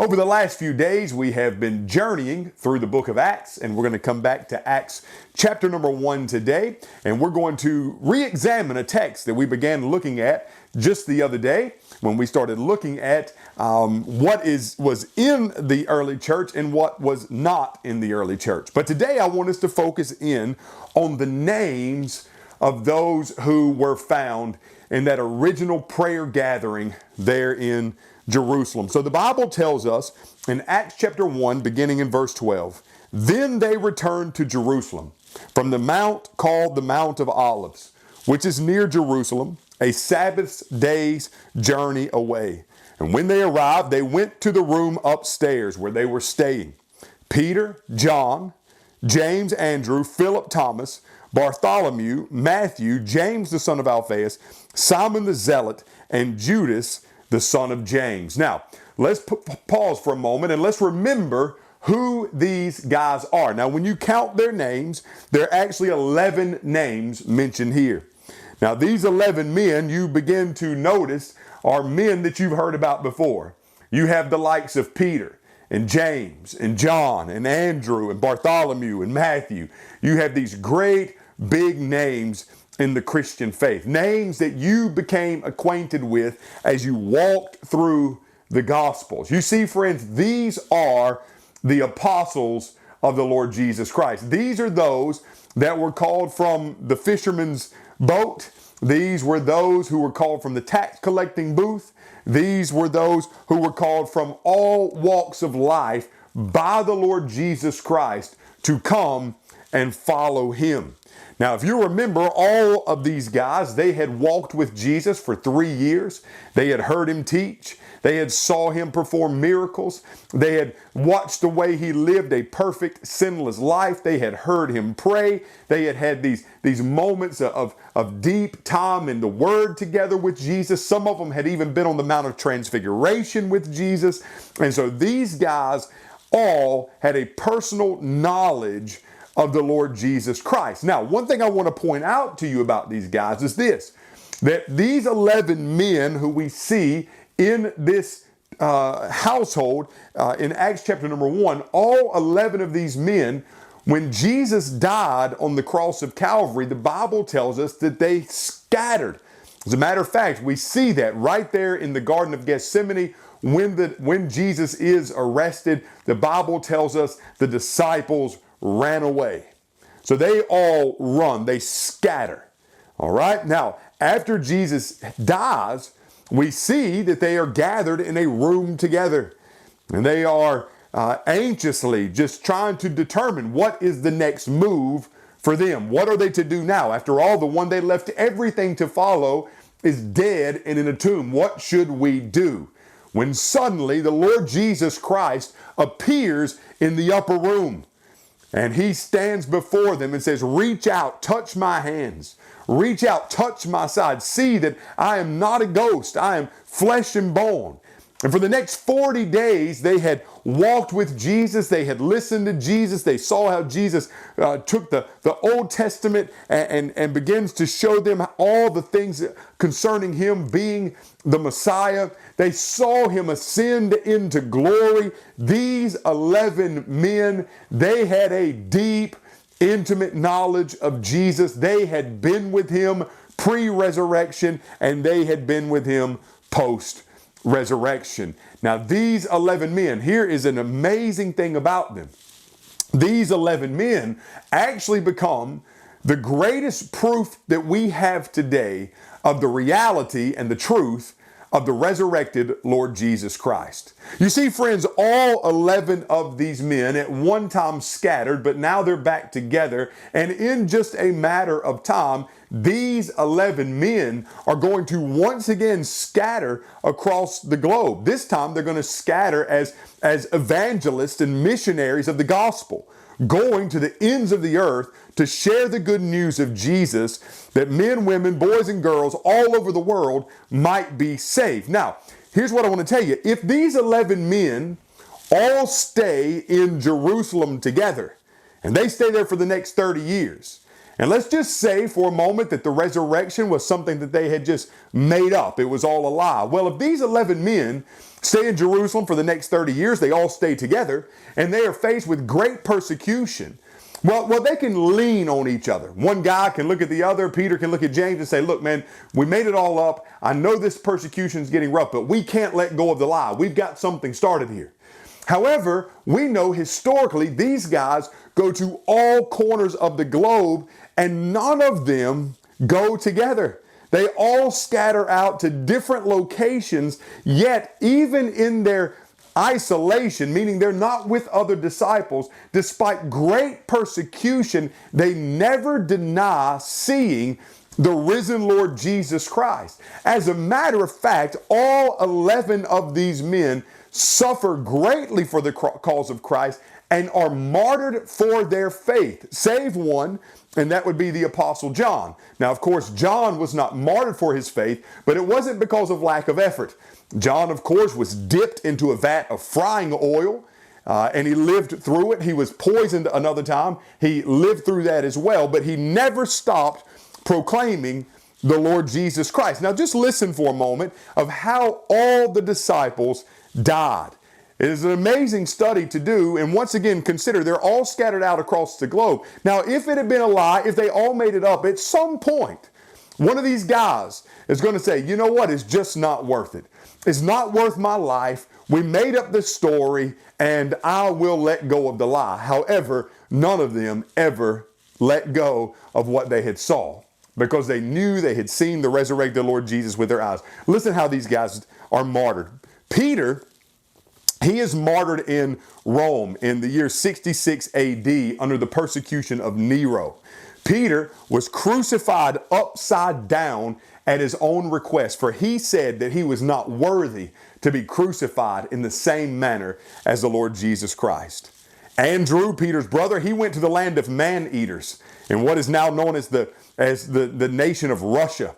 Over the last few days, we have been journeying through the book of Acts, and we're going to come back to Acts chapter number 1 today, and we're going to re-examine a text that we began looking at just the other day when we started looking at what was in the early church and what was not in the early church. But today I want us to focus in on the names of those who were found in that original prayer gathering there in Jerusalem. So the Bible tells us in Acts chapter 1, beginning in verse 12, then they returned to Jerusalem from the mount called the Mount of Olives, which is near Jerusalem, a Sabbath day's journey away. And when they arrived, they went to the room upstairs where they were staying. Peter, John, James, Andrew, Philip, Thomas, Bartholomew, Matthew, James the son of Alphaeus, Simon the Zealot, and Judas the son of James. Now, let's pause for a moment and let's remember who these guys are. Now, when you count their names, there are actually 11 names mentioned here. Now, these 11 men you begin to notice are men that you've heard about before. You have the likes of Peter and James and John and Andrew and Bartholomew and Matthew. You have these great big names in the Christian faith, names that you became acquainted with as you walked through the Gospels. You see, friends, these are the apostles of the Lord Jesus Christ. These are those that were called from the fisherman's boat. These were those who were called from the tax collecting booth. These were those who were called from all walks of life by the Lord Jesus Christ to come and follow him. Now, if you remember, all of these guys, they had walked with Jesus for 3 years. They had heard him teach. They had saw him perform miracles. They had watched the way he lived a perfect, sinless life. They had heard him pray. They had had these moments of deep time in the Word together with Jesus. Some of them had even been on the Mount of Transfiguration with Jesus. And so these guys all had a personal knowledge of the Lord Jesus Christ. Now, one thing I want to point out to you about these guys is this, that these 11 men who we see in this household in Acts chapter number 1, all 11 of these men, when Jesus died on the cross of Calvary, the Bible tells us that they scattered. As a matter of fact, we see that right there in the Garden of Gethsemane. When Jesus is arrested, the Bible tells us the disciples ran away. So they all run, they scatter. All right. Now, after Jesus dies, we see that they are gathered in a room together. And they are anxiously just trying to determine what is the next move for them. What are they to do now? After all, the one they left everything to follow is dead and in a tomb. What should we do? When suddenly the Lord Jesus Christ appears in the upper room. And he stands before them and says, reach out, touch my hands. Reach out, touch my side. See that I am not a ghost. I am flesh and bone. And for the next 40 days, they had walked with Jesus. They had listened to Jesus. They saw how Jesus took the Old Testament and begins to show them all the things concerning him being the Messiah. They saw him ascend into glory. These 11 men, they had a deep, intimate knowledge of Jesus. They had been with him pre-resurrection, and they had been with him post-resurrection. Now, these 11 men, here is an amazing thing about them. These 11 men actually become the greatest proof that we have today of the reality and the truth of the resurrected Lord Jesus Christ. You see, friends, all 11 of these men at one time scattered, but now they're back together. And in just a matter of time, these 11 men are going to once again scatter across the globe. This time they're going to scatter as evangelists and missionaries of the gospel, going to the ends of the earth to share the good news of Jesus, that men, women, boys, and girls all over the world might be saved. Now, here's what I want to tell you. If these 11 men all stay in Jerusalem together, and they stay there for the next 30 years, And let's just say for a moment that the resurrection was something that they had just made up. It was all a lie. Well, if these 11 men stay in Jerusalem for the next 30 years, they all stay together, and they are faced with great persecution. Well, they can lean on each other. One guy can look at the other. Peter can look at James and say, look, man, we made it all up. I know this persecution is getting rough, but we can't let go of the lie. We've got something started here. However, we know historically these guys go to all corners of the globe, and none of them go together. They all scatter out to different locations, yet even in their isolation, meaning they're not with other disciples, despite great persecution, they never deny seeing the risen Lord Jesus Christ. As a matter of fact, all 11 of these men suffer greatly for the cause of Christ and are martyred for their faith, save one, and that would be the Apostle John. Now, of course, John was not martyred for his faith, but it wasn't because of lack of effort. John, of course, was dipped into a vat of frying oil, and he lived through it. He was poisoned another time. He lived through that as well, but he never stopped proclaiming the Lord Jesus Christ. Now, just listen for a moment of how all the disciples died. It is an amazing study to do, and once again, consider they're all scattered out across the globe. Now, if it had been a lie, if they all made it up, at some point, one of these guys is going to say, you know what, it's just not worth it. It's not worth my life. We made up this story, and I will let go of the lie. However, none of them ever let go of what they had saw, because they knew they had seen the resurrected Lord Jesus with their eyes. Listen how these guys are martyred. Peter, he is martyred in Rome in the year 66 AD under the persecution of Nero. Peter was crucified upside down at his own request, for he said that he was not worthy to be crucified in the same manner as the Lord Jesus Christ. Andrew, Peter's brother, he went to the land of man-eaters in what is now known as the nation of Russia.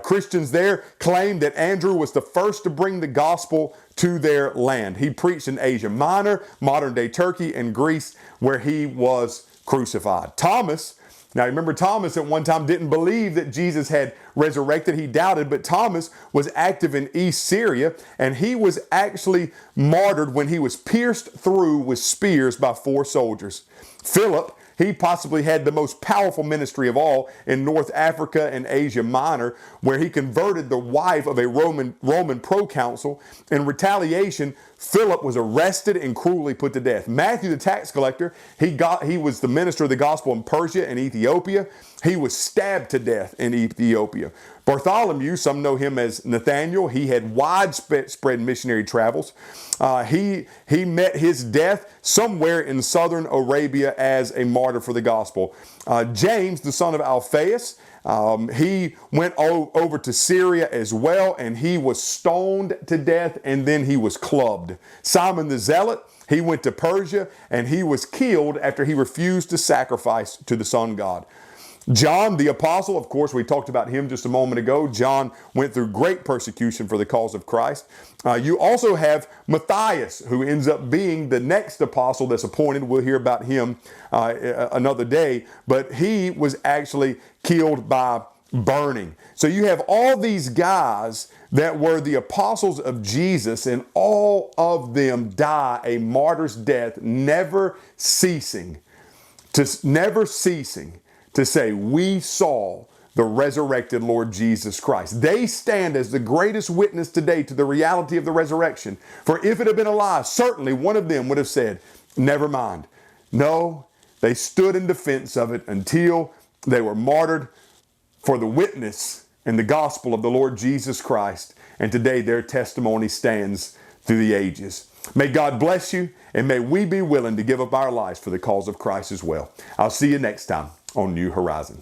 Christians there claim that Andrew was the first to bring the gospel to their land. He preached in Asia Minor, modern-day Turkey, and Greece, where he was crucified. Thomas, now remember, Thomas at one time didn't believe that Jesus had resurrected. He doubted, but Thomas was active in East Syria, and he was actually martyred when he was pierced through with spears by 4 soldiers. Philip, he possibly had the most powerful ministry of all in North Africa and Asia Minor, where he converted the wife of a Roman proconsul. In retaliation, Philip was arrested and cruelly put to death. Matthew, the tax collector, he was the minister of the gospel in Persia and Ethiopia. He was stabbed to death in Ethiopia. Bartholomew, some know him as Nathaniel, he had widespread missionary travels. He met his death somewhere in southern Arabia as a martyr for the gospel. James, the son of Alphaeus, he went over to Syria as well, and he was stoned to death, and then he was clubbed. Simon the Zealot, he went to Persia, and he was killed after he refused to sacrifice to the sun god. John the apostle, of course, we talked about him just a moment ago. John went through great persecution for the cause of Christ. You also have Matthias, who ends up being the next apostle that's appointed. We'll hear about him another day, but he was actually killed by burning. So you have all these guys that were the apostles of Jesus, and all of them die a martyr's death, never ceasing to say, we saw the resurrected Lord Jesus Christ. They stand as the greatest witness today to the reality of the resurrection. For if it had been a lie, certainly one of them would have said, never mind. No, they stood in defense of it until they were martyred for the witness and the gospel of the Lord Jesus Christ. And today their testimony stands through the ages. May God bless you, and may we be willing to give up our lives for the cause of Christ as well. I'll see you next time on New Horizons.